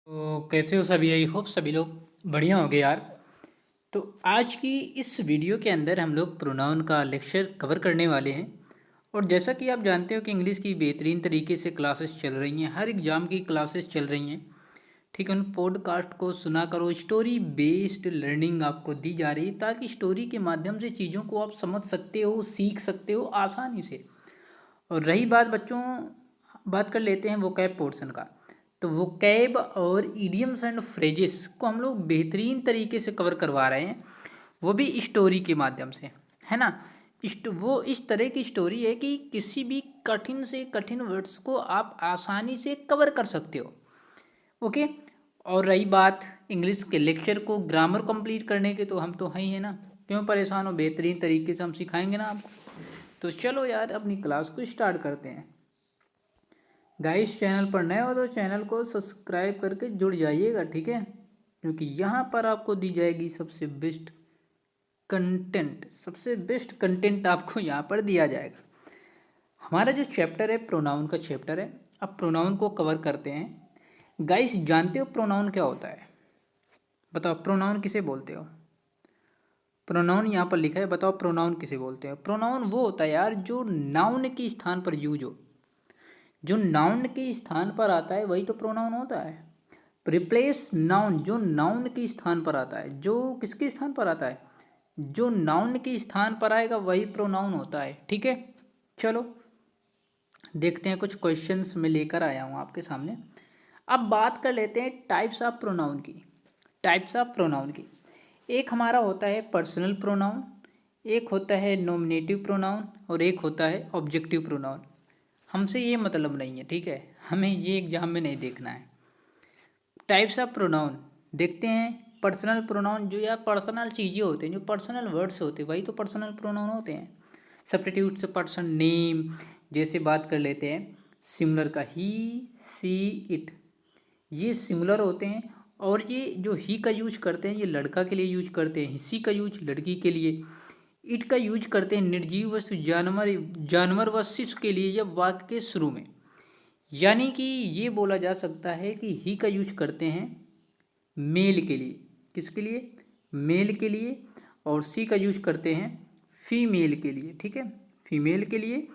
तो कैसे हो सभी? आई होप सभी लोग बढ़िया होंगे यार। तो आज की इस वीडियो के अंदर हम लोग प्रोनाउन का लेक्चर कवर करने वाले हैं। और जैसा कि आप जानते हो कि इंग्लिश की बेहतरीन तरीके से क्लासेस चल रही हैं, हर एग्ज़ाम की क्लासेस चल रही हैं। ठीक है, उन पॉडकास्ट को सुना करो। स्टोरी बेस्ड लर्निंग आपको दी जा रही है ताकि स्टोरी के माध्यम से चीज़ों को आप समझ सकते हो, सीख सकते हो आसानी से। और रही बात बच्चों, बात कर लेते हैं वोकैब पोर्शन का। तो वोकैब और इडियम्स एंड फ्रेजेस को हम लोग बेहतरीन तरीके से कवर करवा रहे हैं, वो भी स्टोरी के माध्यम से, है ना। वो इस तरह की स्टोरी है कि किसी भी कठिन से कठिन वर्ड्स को आप आसानी से कवर कर सकते हो। ओके। और रही बात इंग्लिश के लेक्चर को ग्रामर कंप्लीट करने के, तो हम तो हैं ही है ना। क्यों परेशान हो, बेहतरीन तरीके से हम सिखाएंगे ना आपको। तो चलो यार अपनी क्लास को स्टार्ट करते हैं। गाइस, चैनल पर नए हो तो चैनल को सब्सक्राइब करके जुड़ जाइएगा, ठीक है। क्योंकि यहाँ पर आपको दी जाएगी सबसे बेस्ट कंटेंट, सबसे बेस्ट कंटेंट आपको यहाँ पर दिया जाएगा। हमारा जो चैप्टर है प्रोनाउन का चैप्टर है। अब प्रोनाउन को कवर करते हैं। गाइस, जानते हो प्रोनाउन क्या होता है? बताओ, प्रोनाउन किसे बोलते हो? प्रोनाउन यहाँ पर लिखा है, बताओ प्रोनाउन किसे बोलते हो? प्रोनाउन वो होता है यार जो नाउन के स्थान पर यूज हो। जो नाउन के स्थान पर आता है वही तो प्रोनाउन होता है। रिप्लेस नाउन, जो नाउन के स्थान पर आता है, जो किसके स्थान पर आता है, जो नाउन के स्थान पर आएगा वही प्रोनाउन होता है, ठीक है। चलो देखते हैं, कुछ क्वेश्चंस मैं लेकर आया हूँ आपके सामने। अब बात कर लेते हैं टाइप्स ऑफ प्रोनाउन की। टाइप्स ऑफ प्रोनाउन की, एक हमारा होता है पर्सनल प्रोनाउन, एक होता है नॉमिनेटिव प्रोनाउन और एक होता है ऑब्जेक्टिव प्रोनाउन। हमसे ये मतलब नहीं है, ठीक है, हमें ये एग्जाम में नहीं देखना है। टाइप्स ऑफ प्रोनाउन देखते हैं। पर्सनल प्रोनाउन, जो यार पर्सनल चीज़ें होते हैं, जो पर्सनल वर्ड्स होते हैं वही तो पर्सनल प्रोनाउन होते हैं। सब्स्टिट्यूट से पर्सन नेम, जैसे बात कर लेते हैं सिंगुलर का ही, सी, इट, ये सिंगुलर होते हैं। और ये जो ही का यूज करते हैं ये लड़का के लिए यूज करते हैं, सी का यूज लड़की के लिए, इट का यूज करते हैं निर्जीव वस्तु जानवर जानवर व शिशु के लिए या वाक्य के शुरू में। यानी कि ये बोला जा सकता है कि ही का यूज करते हैं मेल के लिए, किसके लिए, मेल के लिए। और सी का यूज करते हैं फीमेल के लिए, ठीक है, फीमेल के लिए।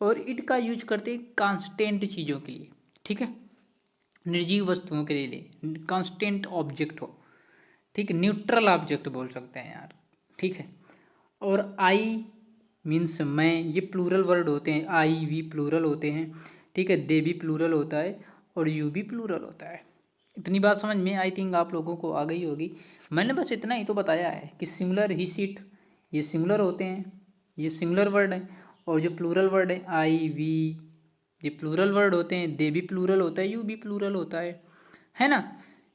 और इट का यूज करते हैं कांस्टेंट चीज़ों के लिए, ठीक है, निर्जीव वस्तुओं के लिए, कांस्टेंट ऑब्जेक्ट हो, ठीक है, न्यूट्रल ऑब्जेक्ट बोल सकते हैं यार, ठीक है। और आई मीन्स मैं, ये प्लूरल वर्ड होते हैं, आई वी प्लूरल होते हैं, ठीक है, दे भी प्लूरल होता है और यू भी प्लूरल होता है। इतनी बात समझ में आई थिंक आप लोगों को आ गई होगी। मैंने बस इतना ही तो बताया है कि सिंगुलर ही सीट, ये सिंगुलर होते हैं, ये सिंगुलर वर्ड है। और जो प्लूरल वर्ड है आई वी, ये प्लूरल वर्ड होते हैं, दे भी प्लूरल होता है, यू भी प्लूरल होता है ना।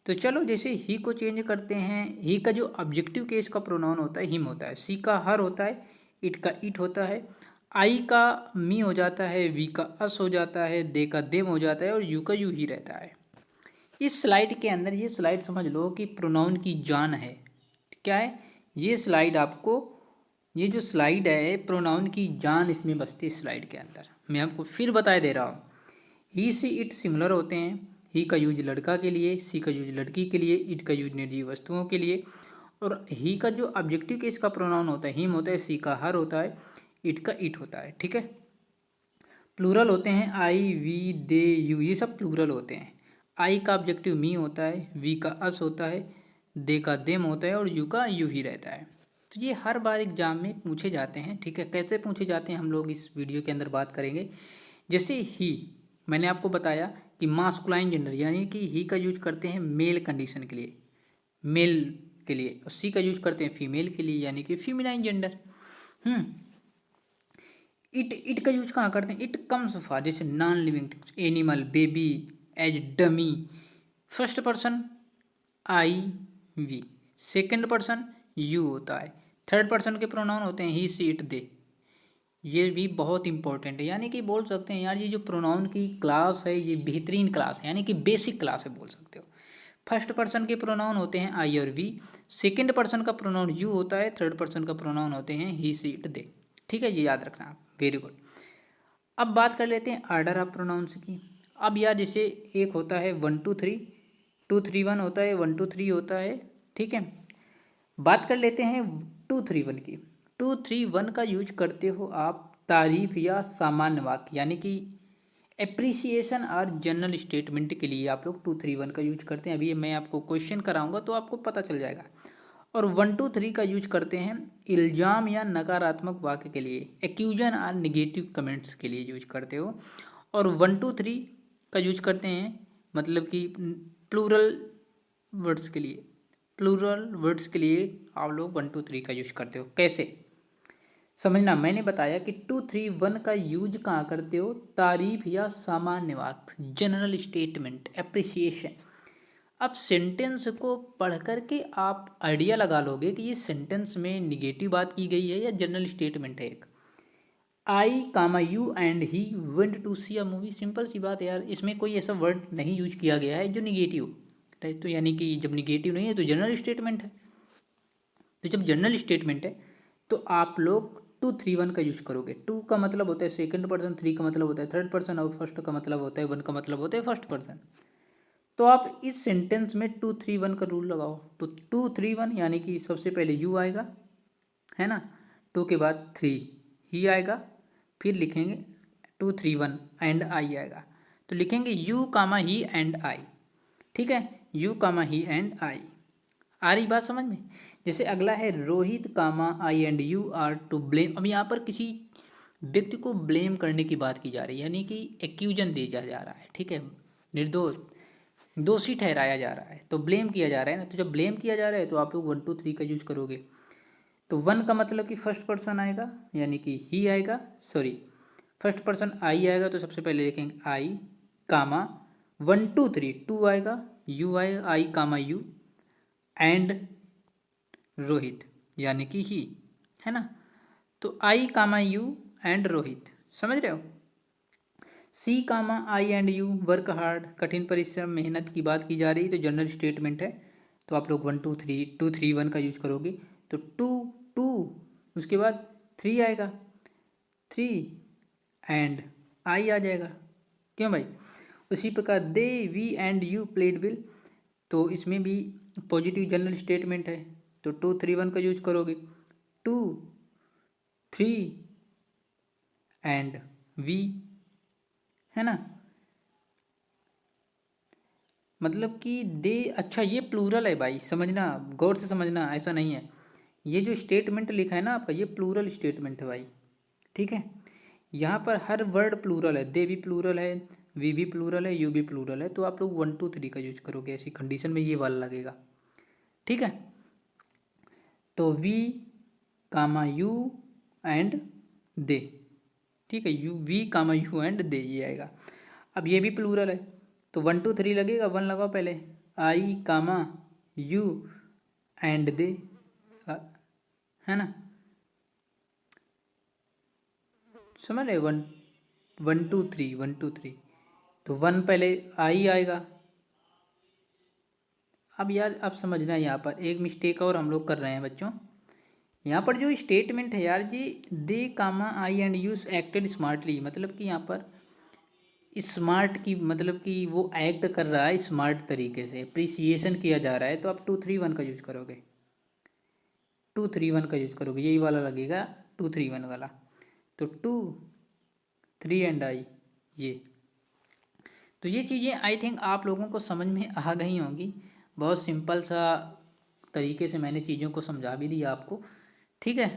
तो चलो जैसे ही को चेंज करते हैं, ही का जो ऑब्जेक्टिव केस का प्रोनाउन होता है हिम होता है, सी का हर होता है, इट का इट होता है, आई का मी हो जाता है, वी का अस हो जाता है, दे का देम हो जाता है और यू का यू ही रहता है। इस स्लाइड के अंदर, ये स्लाइड समझ लो कि प्रोनाउन की जान है। क्या है ये स्लाइड? आपको ये जो स्लाइड है प्रोनाउन की जान इसमें बसती है। स्लाइड के अंदर मैं आपको फिर बता दे रहा हूँ, ही सी इट सिंगुलर होते हैं, ही का यूज लड़का के लिए, सी का यूज लड़की के लिए, इट का यूज निर्जीव वस्तुओं के लिए। और ही का जो ऑब्जेक्टिव केस का प्रोनाउन होता है हिम होता है, सी का हर होता है, इट का इट होता है, ठीक है। प्लूरल होते हैं आई वी दे यू, ये सब प्लूरल होते हैं। आई का ऑब्जेक्टिव मी होता है, वी का अस होता है, दे का देम होता है और यू का यू ही रहता है। तो ये हर बार एग्जाम में पूछे जाते हैं, ठीक है। कैसे पूछे जाते हैं हम लोग इस वीडियो के अंदर बात करेंगे। जैसे ही, मैंने आपको बताया कि मास्कुलाइन जेंडर, यानी कि ही का यूज करते हैं मेल कंडीशन के लिए, मेल के लिए, और सी का यूज करते हैं फीमेल के लिए यानी कि फीमेनाइन जेंडर। हम्म इट का यूज कहाँ करते हैं? इट कम्स फॉर, जैसे non living animal, baby, as dummy. First person I we, second person you होता है, थर्ड पर्सन के प्रोनाउन होते हैं ही सी इट दे। ये भी बहुत इंपॉर्टेंट है, यानी कि बोल सकते हैं यार ये जो प्रोनाउन की क्लास है ये बेहतरीन क्लास है, यानी कि बेसिक क्लास है बोल सकते हो। फर्स्ट पर्सन के प्रोनाउन होते हैं आई और वी, सेकंड पर्सन का प्रोनाउन यू होता है, थर्ड पर्सन का प्रोनाउन होते हैं ही सी इट दे, ठीक है, ये याद रखना आप, वेरी गुड। अब बात कर लेते हैं ऑर्डर ऑफ प्रोनाउंस की। अब यार जैसे एक होता है 1 2 3, 231 होता है, 123 होता है, ठीक है। बात कर लेते हैं 231 की। 231 का यूज करते हो आप तारीफ या सामान्य वाक्य यानी कि एप्रिसिएशन और जनरल स्टेटमेंट के लिए आप लोग 231 का यूज करते हैं। अभी मैं आपको क्वेश्चन कराऊंगा तो आपको पता चल जाएगा। और 123 का यूज करते हैं इल्ज़ाम या नकारात्मक वाक्य के लिए, एक्यूजन और निगेटिव कमेंट्स के लिए यूज करते हो। और 123 का यूज करते हैं मतलब कि प्लूरल वर्ड्स के लिए, प्लूरल वर्ड्स के लिए आप लोग 123 का यूज करते हो। कैसे समझना, मैंने बताया कि 231 का यूज कहाँ करते हो, तारीफ या सामान्य वाक्य, जनरल स्टेटमेंट, एप्रिसिएशन। अब सेंटेंस को पढ़ करके आप आइडिया लगा लोगे कि ये सेंटेंस में निगेटिव बात की गई है या जनरल स्टेटमेंट है। एक I comma you and he went to see a movie, simple सी बात है यार, इसमें कोई ऐसा वर्ड नहीं यूज किया गया है जो निगेटिव है। तो यानी कि जब निगेटिव नहीं है तो जनरल स्टेटमेंट है। तो जब जनरल स्टेटमेंट है तो आप लोग 231 का यूज करोगे। 2 का मतलब होता है सेकंड पर्सन, 3 का मतलब होता है थर्ड पर्सन, और फर्स्ट का मतलब होता है 1 का मतलब होता है फर्स्ट पर्सन। तो आप इस सेंटेंस में 231 का रूल लगाओ। तो 231 यानी कि सबसे पहले यू आएगा, है ना, 2 के बाद 3 ही आएगा, फिर लिखेंगे 231 एंड आई आएगा। तो लिखेंगे you comma he and I, ठीक है, you comma he and I. आ रही बात समझ में। जैसे अगला है Rohit comma I and you are to blame. अब यहाँ पर किसी व्यक्ति को ब्लेम करने की बात की जा रही है, यानी कि एक्यूजन दिया जा रहा है, ठीक है, निर्दोष दोषी ठहराया जा रहा है, तो ब्लेम किया जा रहा है ना। तो जब ब्लेम किया जा रहा है तो आप लोग 123 का यूज करोगे। तो 1 का मतलब कि फर्स्ट पर्सन आएगा यानी कि ही आएगा, सॉरी फर्स्ट पर्सन आई आएगा, तो सबसे पहले लिखेंगे आई कामा 123, 2 आएगा, यू आएगा, आई कामा यू एंड रोहित यानी कि ही, है ना। तो आई कामा यू एंड रोहित, समझ रहे हो। सी कामा I and you work hard, कठिन परिश्रम मेहनत की बात की जा रही है, तो जनरल स्टेटमेंट है। तो आप लोग 231 का यूज करोगे। तो 2 उसके बाद 3 आएगा, 3 एंड आई आ जाएगा, क्यों भाई। उसी प्रकार they we and you played well, तो इसमें भी पॉजिटिव जनरल स्टेटमेंट है, तो 231 का यूज करोगे। 2 3 एंड वी, है ना, मतलब कि दे, अच्छा ये प्लूरल है भाई, समझना गौर से समझना, ऐसा नहीं है। ये जो स्टेटमेंट लिखा है ना आपका, ये प्लूरल स्टेटमेंट है भाई, ठीक है। यहाँ पर हर वर्ड प्लूरल है, दे भी प्लूरल है, वी भी प्लूरल है, यू भी प्लूरल है। तो आप लोग 123 का यूज करोगे, ऐसी कंडीशन में ये वाला लगेगा, ठीक है। तो we comma you and they, ठीक है, you we comma you and they, ये आएगा। अब ये भी प्लूरल है, तो 123 लगेगा, 1 लगाओ पहले, आई कामा यू एंड दे, है ना, समझ रहे, 1 1 2 3 1 2 3। तो 1 पहले आई आएगा। अब यार आप समझना, यहाँ पर एक मिस्टेक और हम लोग कर रहे हैं बच्चों। यहाँ पर जो स्टेटमेंट है यार जी, दे कामा I and use acted smartly, मतलब कि यहाँ पर स्मार्ट की मतलब कि वो एक्ट कर रहा है स्मार्ट तरीके से, अप्रिसिएशन किया जा रहा है। तो आप 231 का यूज करोगे, 231 का यूज करोगे, यही वाला लगेगा 231 वाला। तो 2 3 एंड आई, ये तो ये चीज़ें आई थिंक आप लोगों को समझ में आ गई होंगी। बहुत सिंपल सा तरीके से मैंने चीज़ों को समझा भी दिया आपको, ठीक है।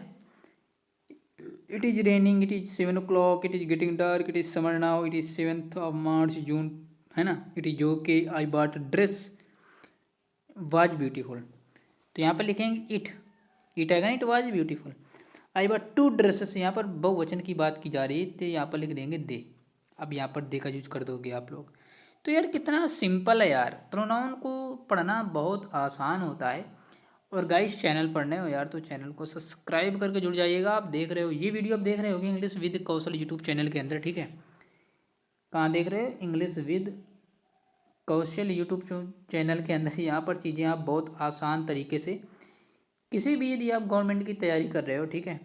It is raining, it is 7 o'clock, it is getting dark, it is summer now, it is 7th of March जून, है ना। It is okay, I bought dress was beautiful, तो यहाँ पर लिखेंगे इट आएगा, it was beautiful. I bought 2 dresses, यहाँ पर बहुवचन की बात की जा रही है, तो यहाँ पर लिख देंगे दे। अब यहाँ पर दे का यूज कर दोगे आप लोग। तो यार कितना सिंपल है यार, प्रोनाउन को पढ़ना बहुत आसान होता है। और गाइस चैनल पढ़ने हो यार तो चैनल को सब्सक्राइब करके जुड़ जाइएगा। आप देख रहे हो ये वीडियो, आप देख रहे होगे English with Kaushal YouTube channel के अंदर, ठीक है। कहाँ देख रहे हो, English with Kaushal YouTube channel के अंदर। यहाँ पर चीज़ें आप बहुत आसान तरीके से, किसी भी यदि आप गवर्नमेंट की तैयारी कर रहे हो, ठीक है,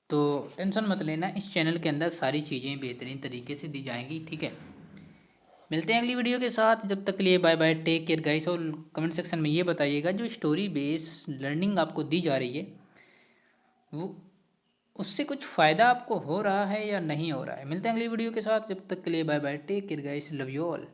तो टेंशन मत लेना, इस चैनल के अंदर सारी चीज़ें बेहतरीन तरीके से दी जाएंगी, ठीक है। मिलते हैं अगली वीडियो के साथ, जब तक के लिए bye bye, take care guys. और कमेंट सेक्शन में ये बताइएगा जो स्टोरी बेस लर्निंग आपको दी जा रही है वो उससे कुछ फ़ायदा आपको हो रहा है या नहीं हो रहा है। मिलते हैं अगली वीडियो के साथ, जब तक के लिए bye bye, take care guys, love you all.